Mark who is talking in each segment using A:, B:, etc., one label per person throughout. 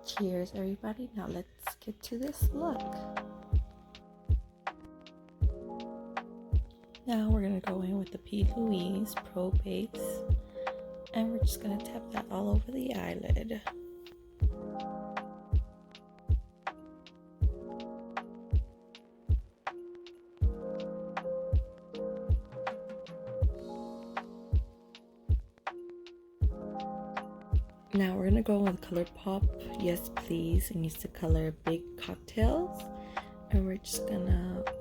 A: Cheers, everybody. Now let's get to this look. Now we're going to go in with the P. Louise Pro Base, and we're just going to tap that all over the eyelid. Now we're going to go with ColourPop Yes Please and use the color Big Cocktails, and we're just going to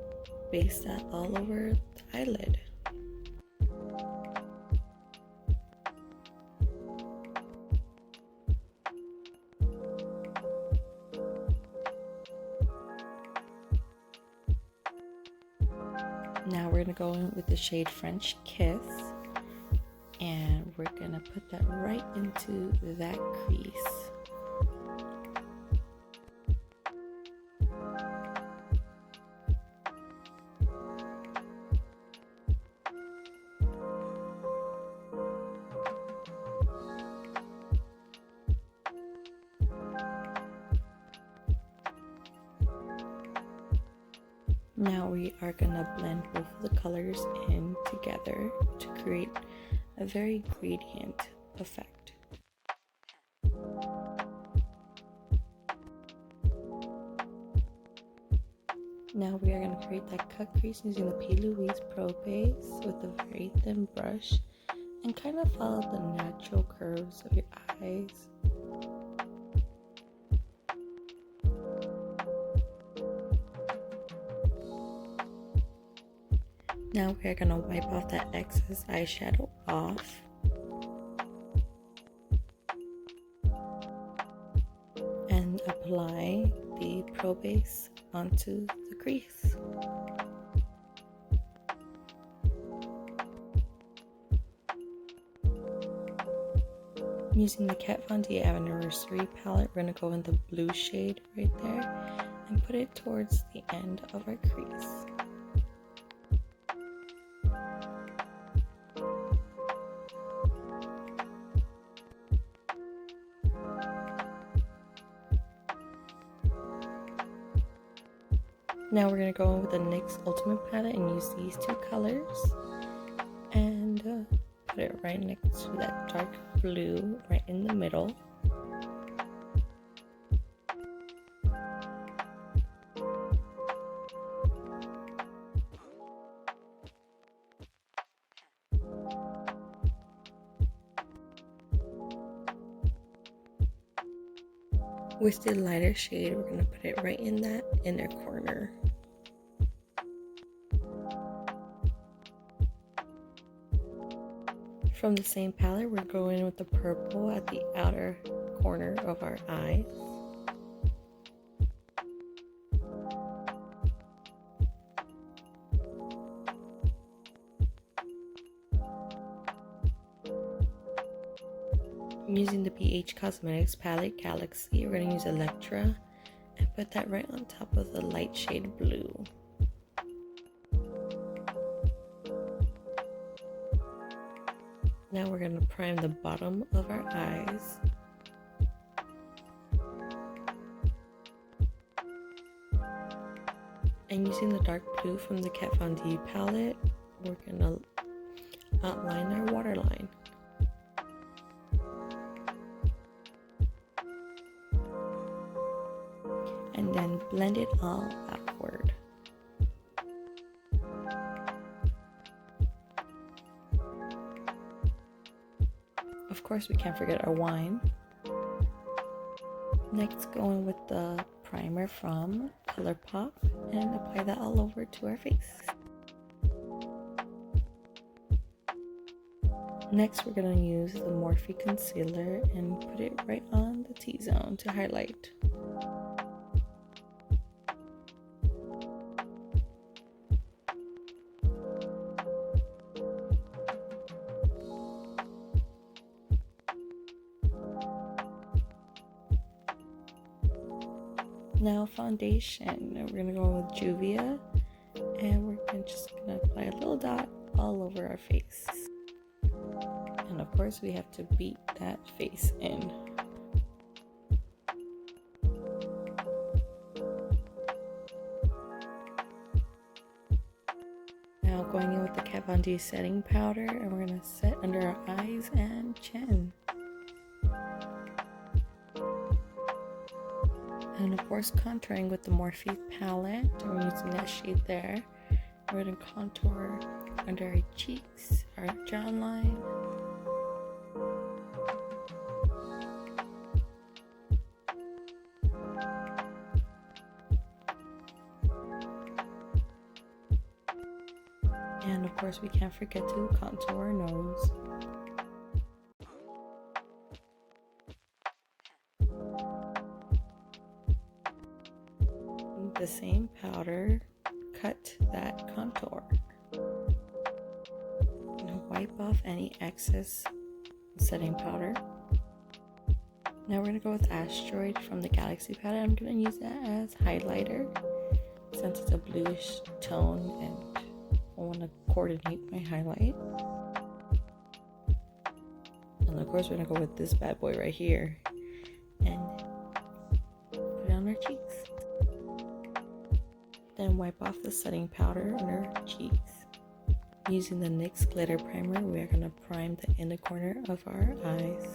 A: base that all over the eyelid. Now we're going to go in with the shade French Kiss, and we're going to put that right into that crease. Now we are going to blend both of the colors in together to create a very gradient effect. Now we are going to create that cut crease using the P. Louise Pro Base with a very thin brush and kind of follow the natural curves of your eyes. Now we're going to wipe off that excess eyeshadow off. And apply the Pro Base onto the crease. Using the Kat Von D Anniversary palette, we're going to go in the blue shade right there and put it towards the end of our crease. Now we're going to go in with the NYX Ultimate palette and use these two colors and put it right next to that dark blue right in the middle. With the lighter shade, we're going to put it right in that inner corner. From the same palette, we're going in with the purple at the outer corner of our eyes. Using the BH Cosmetics palette Galaxy, we're going to use Electra and put that right on top of the light shade blue. Now we're going to prime the bottom of our eyes. And using the dark blue from the Kat Von D palette, we're going to outline our waterline. And then blend it all outward. Of course, we can't forget our wine. Next, go in with the primer from ColourPop and apply that all over to our face. Next, we're going to use the Morphe concealer and put it right on the T-zone to highlight. Now foundation, we're going to go with Juvia, and we're just going to apply a little dot all over our face. And of course we have to beat that face in. Vibe Bondi setting powder, and we're gonna set under our eyes and chin. And of course, contouring with the Morphe palette. We're using that shade there. We're gonna contour under our cheeks, our jawline. And of course, we can't forget to contour our nose. The same powder, cut that contour. Now wipe off any excess setting powder. Now we're gonna go with Asteroid from the Galaxy palette. I'm gonna use that as highlighter since it's a bluish tone and I want to coordinate my highlight. And of course we're gonna go with this bad boy right here and put it on our cheeks. Then wipe off the setting powder on our cheeks. Using the NYX glitter primer, we are gonna prime the inner corner of our eyes.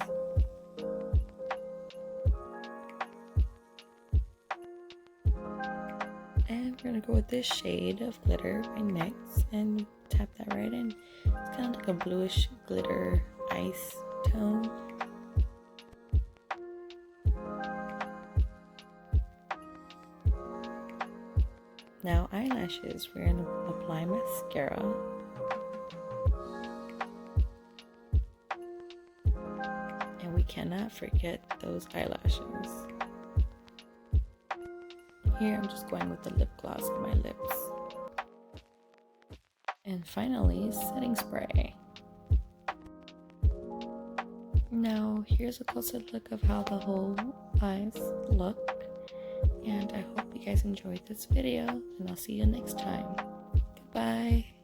A: And we're gonna go with this shade of glitter by NYX and tap that right in. It's kind of like a bluish glitter ice tone. Now eyelashes, we're gonna apply mascara. And we cannot forget those eyelashes. Here I'm just going with the lip gloss on my lips. And finally, setting spray. Now here's a closer look of how the whole eyes look. And I hope you guys enjoyed this video, and I'll see you next time. Goodbye.